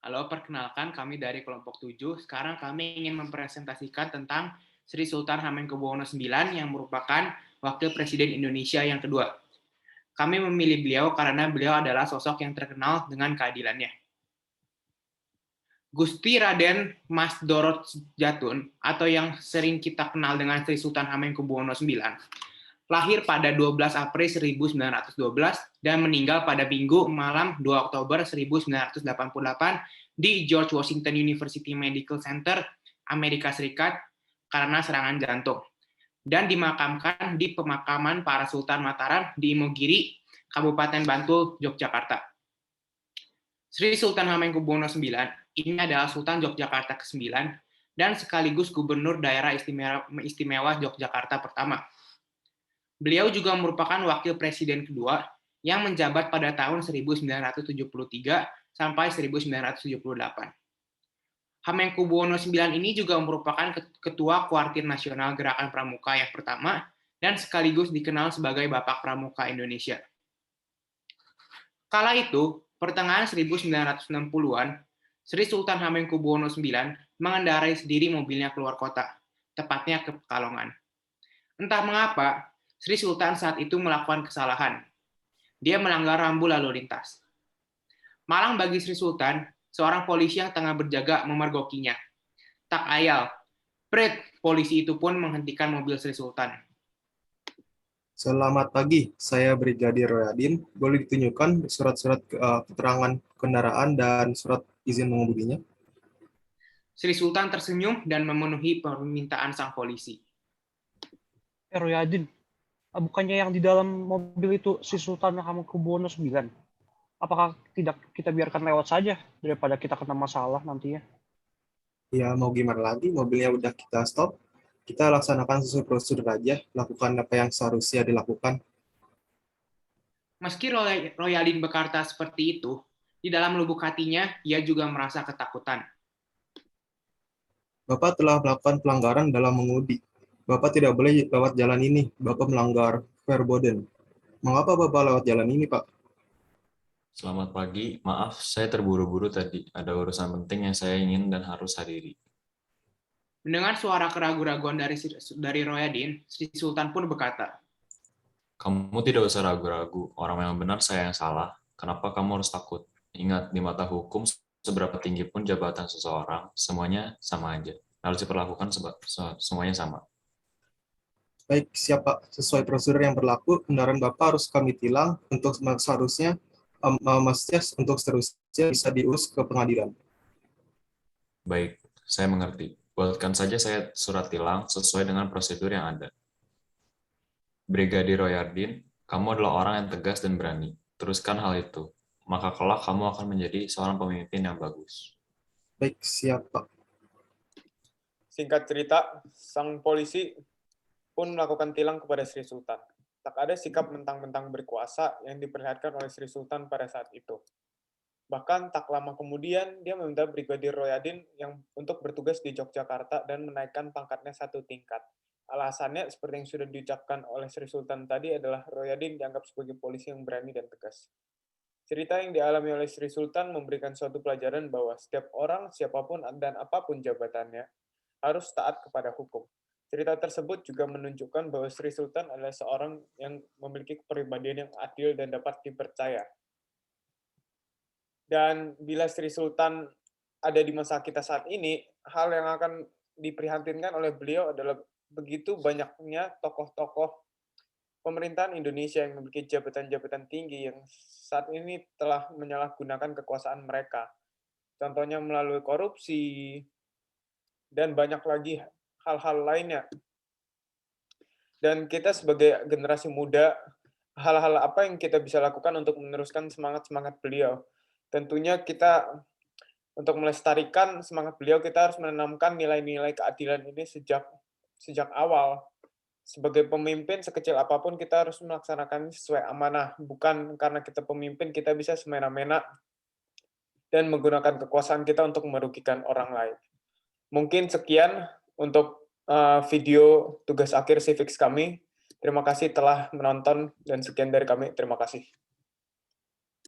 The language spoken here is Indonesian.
Halo, perkenalkan kami dari kelompok 7. Sekarang kami ingin mempresentasikan tentang Sri Sultan Hamengkubuwono IX yang merupakan Wakil Presiden Indonesia yang kedua. Kami memilih beliau karena beliau adalah sosok yang terkenal dengan keadilannya. Gusti Raden Mas Dorot Jatun, atau yang sering kita kenal dengan Sri Sultan Hamengkubuwono IX, lahir pada 12 April 1912 dan meninggal pada Minggu malam 2 Oktober 1988 di George Washington University Medical Center, Amerika Serikat, karena serangan jantung. Dan dimakamkan di pemakaman para Sultan Mataram di Imogiri, Kabupaten Bantul, Yogyakarta. Sri Sultan Hamengkubuwono IX ini adalah Sultan Yogyakarta ke-9 dan sekaligus Gubernur Daerah Istimewa Yogyakarta pertama. Beliau juga merupakan wakil presiden kedua yang menjabat pada tahun 1973 sampai 1978. Hamengkubuwono IX ini juga merupakan ketua Kuartir Nasional Gerakan Pramuka yang pertama dan sekaligus dikenal sebagai Bapak Pramuka Indonesia. Kala itu, pertengahan 1960-an, Sri Sultan Hamengkubuwono IX mengendarai sendiri mobilnya keluar kota, tepatnya ke Pekalongan. Entah mengapa, Sri Sultan saat itu melakukan kesalahan. Dia melanggar rambu lalu lintas. Malang bagi Sri Sultan, seorang polisi yang tengah berjaga memergokinya. Tak ayal, pret, polisi itu pun menghentikan mobil Sri Sultan. Selamat pagi, saya Brigadir Royadin. Boleh ditunjukkan surat-surat keterangan kendaraan dan surat izin mengemudinya? Sri Sultan tersenyum dan memenuhi permintaan sang polisi. Royadin, bukannya yang di dalam mobil itu si Sultan Hamengkubuwono IX? Apakah tidak kita biarkan lewat saja daripada kita kena masalah nantinya? Ya, mau gimana lagi, mobilnya udah kita stop. Kita laksanakan sesuai prosedur aja, lakukan apa yang seharusnya dilakukan. Meski Royalin berkata seperti itu, di dalam lubuk hatinya ia juga merasa ketakutan. Bapak telah melakukan pelanggaran dalam mengemudi. Bapak tidak boleh lewat jalan ini, Bapak melanggar verboden. Mengapa Bapak lewat jalan ini, Pak? Selamat pagi, maaf saya terburu-buru tadi. Ada urusan penting yang saya ingin dan harus hadiri. Mendengar suara keraguan-raguan dari Royadin, Sri Sultan pun berkata, Kamu tidak usah ragu-ragu, orang yang benar saya yang salah. Kenapa kamu harus takut? Ingat, di mata hukum, seberapa tinggi pun jabatan seseorang, semuanya sama aja. Harus diperlakukan semuanya sama. Baik, siap Pak. Sesuai prosedur yang berlaku, kendaraan Bapak harus kami tilang untuk seharusnya untuk seterusnya bisa diurus ke pengadilan. Baik, saya mengerti. Buatkan saja saya surat tilang sesuai dengan prosedur yang ada. Brigadir Royardin, kamu adalah orang yang tegas dan berani. Teruskan hal itu. Maka kelak kamu akan menjadi seorang pemimpin yang bagus. Baik, siap Pak. Singkat cerita, sang polisi pun melakukan tilang kepada Sri Sultan. Tak ada sikap mentang-mentang berkuasa yang diperlihatkan oleh Sri Sultan pada saat itu. Bahkan tak lama kemudian, dia meminta Brigadir Royadin untuk bertugas di Yogyakarta dan menaikkan pangkatnya 1 tingkat. Alasannya, seperti yang sudah diucapkan oleh Sri Sultan tadi, adalah Royadin dianggap sebagai polisi yang berani dan tegas. Cerita yang dialami oleh Sri Sultan memberikan suatu pelajaran bahwa setiap orang, siapapun dan apapun jabatannya, harus taat kepada hukum. Cerita tersebut juga menunjukkan bahwa Sri Sultan adalah seorang yang memiliki kepribadian yang adil dan dapat dipercaya. Dan bila Sri Sultan ada di masa kita saat ini, hal yang akan diprihatinkan oleh beliau adalah begitu banyaknya tokoh-tokoh pemerintahan Indonesia yang memiliki jabatan-jabatan tinggi yang saat ini telah menyalahgunakan kekuasaan mereka. Contohnya melalui korupsi, dan banyak lagi hal-hal lainnya. Dan kita sebagai generasi muda, hal-hal apa yang kita bisa lakukan untuk meneruskan semangat-semangat beliau? Tentunya kita, untuk melestarikan semangat beliau, kita harus menanamkan nilai-nilai keadilan ini sejak awal. Sebagai pemimpin, sekecil apapun kita harus melaksanakan sesuai amanah. Bukan karena kita pemimpin, kita bisa semena-mena dan menggunakan kekuasaan kita untuk merugikan orang lain. Mungkin sekian untuk video tugas akhir civics kami. Terima kasih telah menonton dan sekian dari kami. Terima kasih.